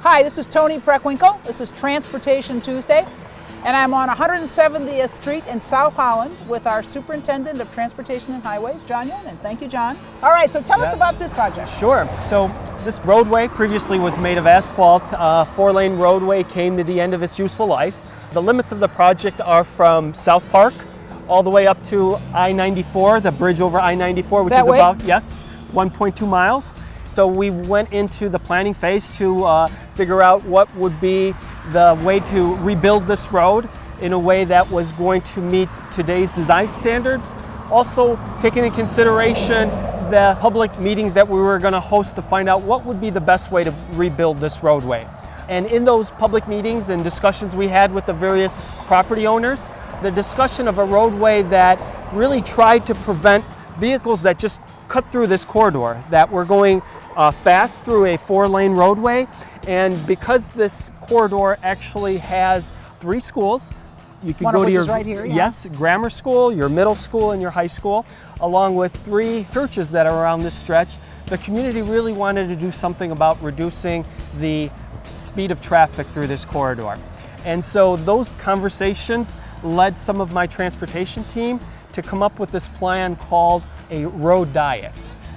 Hi, this is Tony Preckwinkle. This is Transportation Tuesday, and I'm on 170th Street in South Holland with our Superintendent of Transportation and Highways, John Yonan. Thank you, John. All right, so tell us about this project. Sure. So this roadway previously was made of asphalt. Four-lane roadway came to the end of its useful life. The limits of the project are from South Park all the way up to I-94, the bridge over I-94, which is about, 1.2 miles. So we went into the planning phase to figure out what would be the way to rebuild this road in a way that was going to meet today's design standards. Also taking into consideration the public meetings that we were going to host to find out what would be the best way to rebuild this roadway. And in those public meetings and discussions we had with the various property owners, the discussion of a roadway that really tried to prevent vehicles that just cut through this corridor, that were going fast through a four-lane roadway. And because this corridor actually has 3 schools, you could go to your right here, grammar school, your middle school, and your high school, along with 3 churches that are around this stretch. The community really wanted to do something about reducing the speed of traffic through this corridor. And so those conversations led some of my transportation team to come up with this plan called a road diet.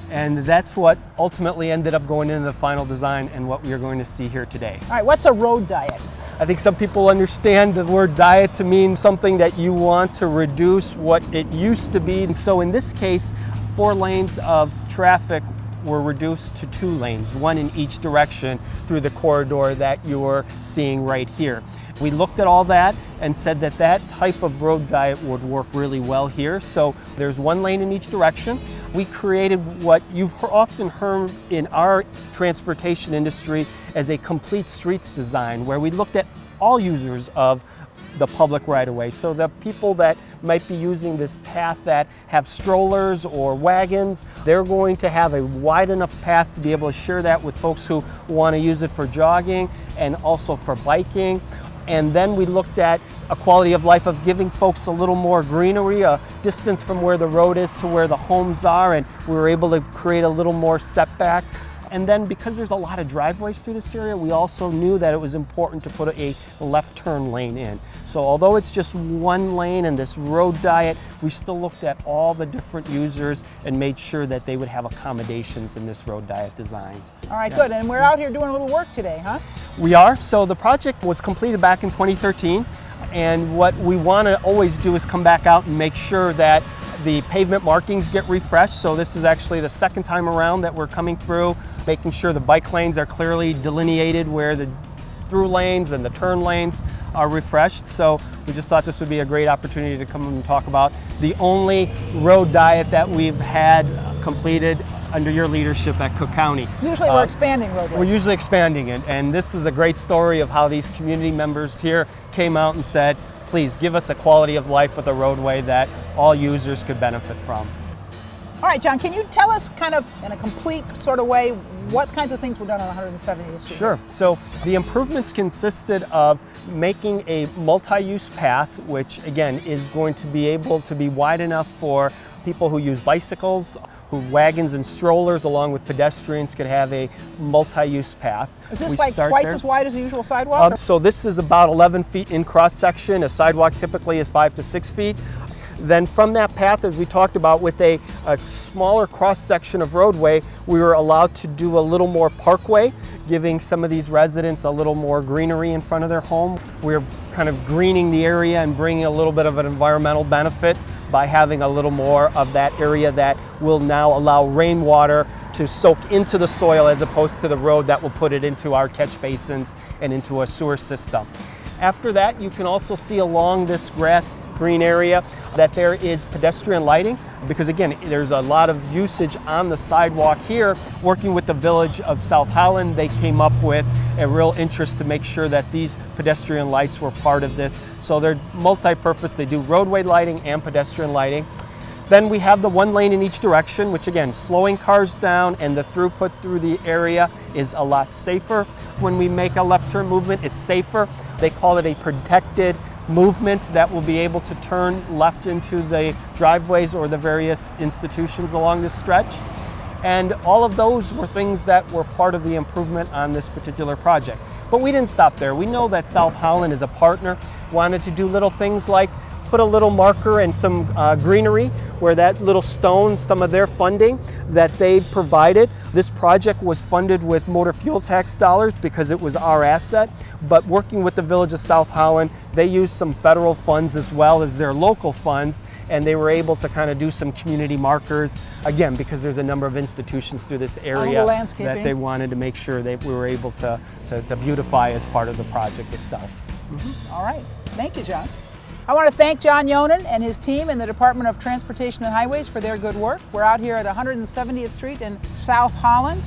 And that's what ultimately ended up going into the final design and what we are going to see here today. All right, what's a road diet? I think some people understand the word diet to mean something that you want to reduce what it used to be. And so in this case, 4 lanes of traffic were reduced to 2 lanes, 1 in each direction through the corridor that you're seeing right here. We looked at all that and said that that type of road diet would work really well here. So there's 1 lane in each direction. We created what you've often heard in our transportation industry as a complete streets design, where we looked at all users of the public right-of-way. So the people that might be using this path that have strollers or wagons, they're going to have a wide enough path to be able to share that with folks who want to use it for jogging and also for biking. And then we looked at a quality of life of giving folks a little more greenery, a distance from where the road is to where the homes are, and we were able to create a little more setback. And then because there's a lot of driveways through this area, we also knew that it was important to put a left turn lane in. So although it's just 1 lane in this road diet, we still looked at all the different users and made sure that they would have accommodations in this road diet design. All right, good. And we're out here doing a little work today, huh? We are. So the project was completed back in 2013. And what we want to always do is come back out and make sure that the pavement markings get refreshed. So this is actually the 2nd time around that we're coming through, making sure the bike lanes are clearly delineated, where the through lanes and the turn lanes are refreshed. So we just thought this would be a great opportunity to come and talk about the only road diet that we've had completed under your leadership at Cook County. Usually we're expanding roadways. We're usually expanding it, and this is a great story of how these community members here came out and said, please give us a quality of life with a roadway that all users could benefit from. All right, John, can you tell us kind of in a complete sort of way what kinds of things were done on 170th Street? Sure. So the improvements consisted of making a multi-use path, which again is going to be able to be wide enough for people who use bicycles, who wagons and strollers, along with pedestrians, could have a multi-use path. Is this like twice as wide as the usual sidewalk? So this is about 11 feet in cross-section. A sidewalk typically is 5 to 6 feet. Then from that path, as we talked about, with a smaller cross-section of roadway, we were allowed to do a little more parkway, giving some of these residents a little more greenery in front of their home. We're kind of greening the area and bringing a little bit of an environmental benefit by having a little more of that area that will now allow rainwater to soak into the soil, as opposed to the road that will put it into our catch basins and into a sewer system. After that, you can also see along this grass green area that there is pedestrian lighting, because again, there's a lot of usage on the sidewalk here. Working with the village of South Holland, they came up with a real interest to make sure that these pedestrian lights were part of this. So they're multi-purpose. They do roadway lighting and pedestrian lighting. Then we have the 1 lane in each direction, which again, slowing cars down, and the throughput through the area is a lot safer. When we make a left turn movement, it's safer. They call it a protected movement that will be able to turn left into the driveways or the various institutions along this stretch. And all of those were things that were part of the improvement on this particular project. But we didn't stop there. We know that South Holland is a partner, wanted to do little things like put a little marker and some greenery where that little stone, some of their funding that they provided. This project was funded with motor fuel tax dollars because it was our asset, but working with the Village of South Holland, they used some federal funds as well as their local funds, and they were able to kind of do some community markers, again, because there's a number of institutions through this area that they wanted to make sure that we were able to beautify as part of the project itself. All right, thank you, John. I want to thank John Yonan and his team in the Department of Transportation and Highways for their good work. We're out here at 170th Street in South Holland.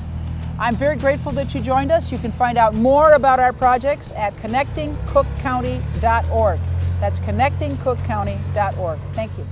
I'm very grateful that you joined us. You can find out more about our projects at connectingcookcounty.org. That's connectingcookcounty.org. Thank you.